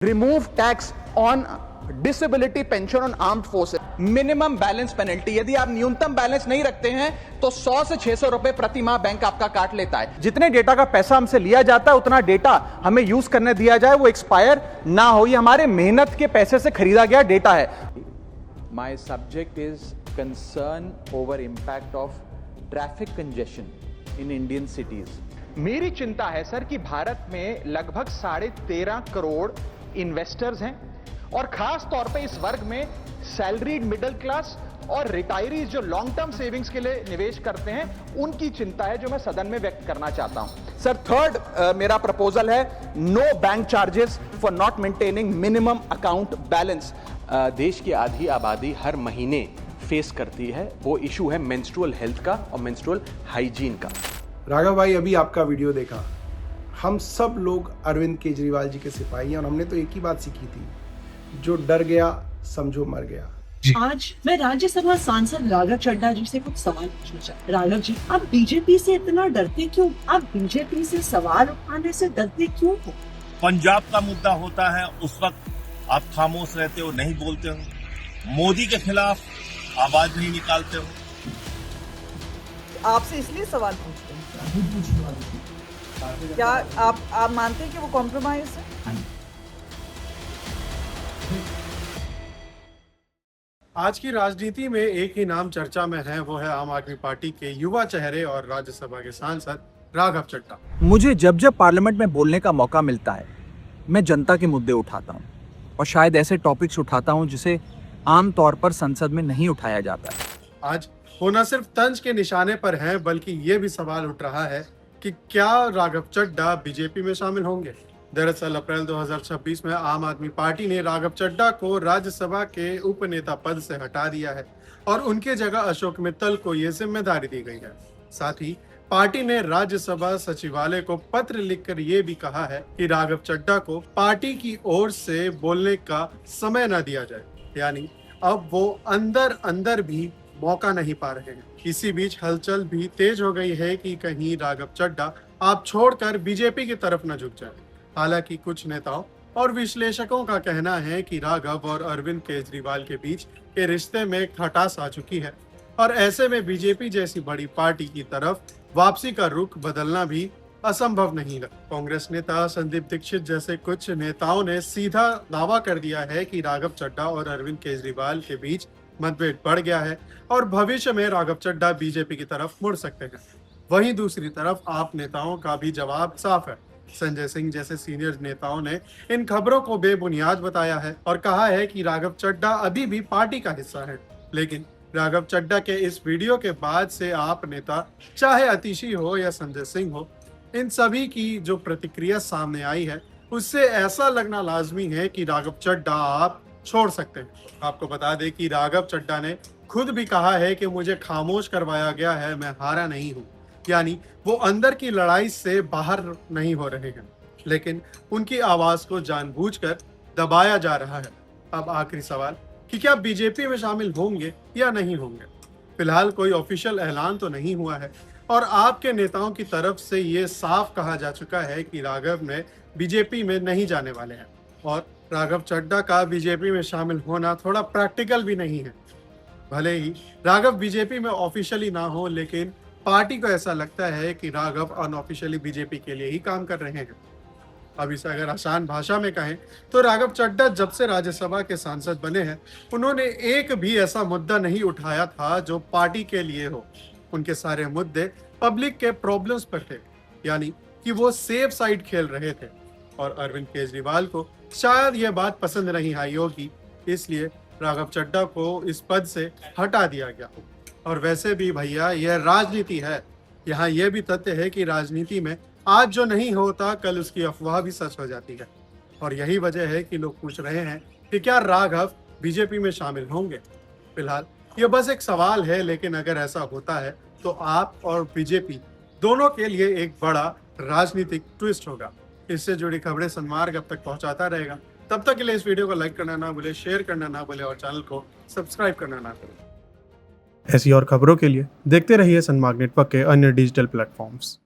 Remove tax on disability pension on armed forces. Minimum balance penalty, यदि आप न्यूनतम balance नहीं रखते हैं तो 100 से 600 रुपए प्रति माह बैंक आपका काट लेता है। जितने डेटा का पैसा हमसे लिया जाता है उतना डेटा हमें यूज करने दिया जाए, वो एक्सपायर ना हो। ये हमारे मेहनत के पैसे से खरीदा गया डेटा है। My subject is concern over impact of traffic congestion in Indian cities. मेरी चिंता है सर कि भारत में लगभग 13.5 करोड़ इन्वेस्टर्स हैं और खास तौर पे इस वर्ग में सैलरीड मिडिल क्लास और रिटायरीज जो लॉन्ग टर्म सेविंग्स के लिए निवेश करते हैं, उनकी चिंता है जो मैं सदन में व्यक्त करना चाहता हूं। सर थर्ड मेरा प्रपोजल है no bank charges for not maintaining minimum account balance. देश की आधी आबादी हर महीने फेस करती है, वो इशू है मेंस्ट्रुअल हेल्थ का और मेंस्ट्रुअल हाइजीन का। राघव भाई, अभी आपका वीडियो देखा, हम सब लोग अरविंद केजरीवाल जी के सिपाही हैं और हमने तो एक ही बात सीखी थी, जो डर गया समझो मर गया। आज मैं राज्यसभा सांसद राघव चड्ढा जी से कुछ सवाल पूछना चाहती हूँ। राघव जी, आप बीजेपी से इतना डरते क्यों? आप बीजेपी से सवाल उठाने से डरते क्यों हो? पंजाब का मुद्दा होता है उस वक्त आप खामोश रहते हो, नहीं बोलते हो। मोदी के खिलाफ आवाज नहीं निकालते हो। आपसे इसलिए सवाल पूछते हैं। क्या आप मानते हैं कि वो कॉम्प्रोमाइज है? आज की राजनीति में एक ही नाम चर्चा में है, वो है आम आदमी पार्टी के युवा चेहरे और राज्यसभा के सांसद राघव चड्ढा। मुझे जब जब पार्लियामेंट में बोलने का मौका मिलता है, मैं जनता के मुद्दे उठाता हूँ और शायद ऐसे टॉपिक्स उठाता हूँ जिसे आम तौर पर संसद में नहीं उठाया जाता है। आज वो न सिर्फ तंज के निशाने पर हैं, बल्कि ये भी सवाल उठ रहा है कि क्या राघव चड्ढा बीजेपी में शामिल होंगे। दरअसल अप्रैल 2026 में आम आदमी पार्टी ने राघव चड्ढा को राज्यसभा के उपनेता पद से हटा दिया है और उनके जगह अशोक मित्तल को ये जिम्मेदारी दी गई है। साथ ही पार्टी ने राज्यसभा सचिवालय को पत्र लिखकर ये भी कहा है कि राघव चड्ढा को पार्टी की ओर से बोलने का समय न दिया जाए, यानी अब वो अंदर भी मौका नहीं पा रहे हैं। इसी बीच हलचल भी तेज हो गई है कि कहीं राघव चड्ढा आप छोड़कर बीजेपी की तरफ न झुक जाए। हालांकि कुछ नेताओं और विश्लेषकों का कहना है कि राघव और अरविंद केजरीवाल के बीच के रिश्ते में खटास आ चुकी है और ऐसे में बीजेपी जैसी बड़ी पार्टी की तरफ वापसी का रुख बदलना भी असंभव नहीं है। कांग्रेस नेता संदीप दीक्षित जैसे कुछ नेताओं ने सीधा दावा कर दिया है कि राघव चड्ढा और अरविंद केजरीवाल के बीच मतभेद बढ़ गया है और भविष्य में राघव चड्ढा बीजेपी की तरफ मुड़ सकते हैं। वहीं दूसरी तरफ आप नेताओं का भी जवाब साफ है। संजय सिंह जैसे सीनियर नेताओं ने इन खबरों को बेबुनियाद बताया है और कहा है कि राघव चड्ढा अभी भी पार्टी का हिस्सा है। लेकिन राघव चड्ढा के इस वीडियो के बाद से आप नेता, चाहे अतिशी हो या संजय सिंह हो, इन सभी की जो प्रतिक्रिया सामने आई है उससे ऐसा लगना लाजमी है कि राघव चड्ढा आप छोड़ सकते हैं। आपको बता दें कि राघव चड्ढा ने खुद भी कहा है कि मुझे खामोश करवाया गया है, मैं हारा नहीं हूँ, यानी वो अंदर की लड़ाई से बाहर नहीं हो रहे हैं, लेकिन उनकी आवाज को जानबूझकर दबाया जा रहा है। अब आखिरी सवाल कि क्या बीजेपी में शामिल होंगे या नहीं होंगे। फिलहाल कोई ऑफिशियल ऐलान तो नहीं हुआ है और आपके नेताओं की तरफ से ये साफ कहा जा चुका है कि राघव ने बीजेपी में नहीं जाने वाले हैं और राघव चड्ढा का बीजेपी में शामिल होना थोड़ा प्रैक्टिकल भी नहीं है। भले ही राघव बीजेपी में ऑफिशियली ना हो, लेकिन पार्टी को ऐसा लगता है कि राघव अनऑफिशियली बीजेपी के लिए ही काम कर रहे हैं। अब इसे अगर आसान भाषा में कहें तो राघव चड्ढा जब से राज्यसभा के सांसद बने हैं, उन्होंने एक भी ऐसा मुद्दा नहीं उठाया था जो पार्टी के लिए हो। उनके सारे मुद्दे पब्लिक के प्रॉब्लम्स पर थे, यानी कि वो सेफ साइड खेल रहे थे और अरविंद केजरीवाल को शायद यह बात पसंद नहीं आई होगी, इसलिए राघव चड्ढा को इस पद से हटा दिया गया। और वैसे भी भैया, यह राजनीति है। यहाँ यह भी तथ्य है कि राजनीति में आज जो नहीं होता कल उसकी अफवाह भी सच हो जाती है और यही वजह है कि लोग पूछ रहे हैं कि क्या राघव बीजेपी में शामिल होंगे। फिलहाल यह बस एक सवाल है, लेकिन अगर ऐसा होता है तो आप और बीजेपी दोनों के लिए एक बड़ा राजनीतिक ट्विस्ट होगा। इससे जुड़ी खबरें सन्मार्ग अब तक पहुंचाता रहेगा। तब तक के लिए इस वीडियो को लाइक करना ना भूले, शेयर करना ना भूले और चैनल को सब्सक्राइब करना ना भूले। ऐसी और खबरों के लिए देखते रहिए सन्मार्ग नेटवर्क के अन्य डिजिटल प्लेटफॉर्म्स।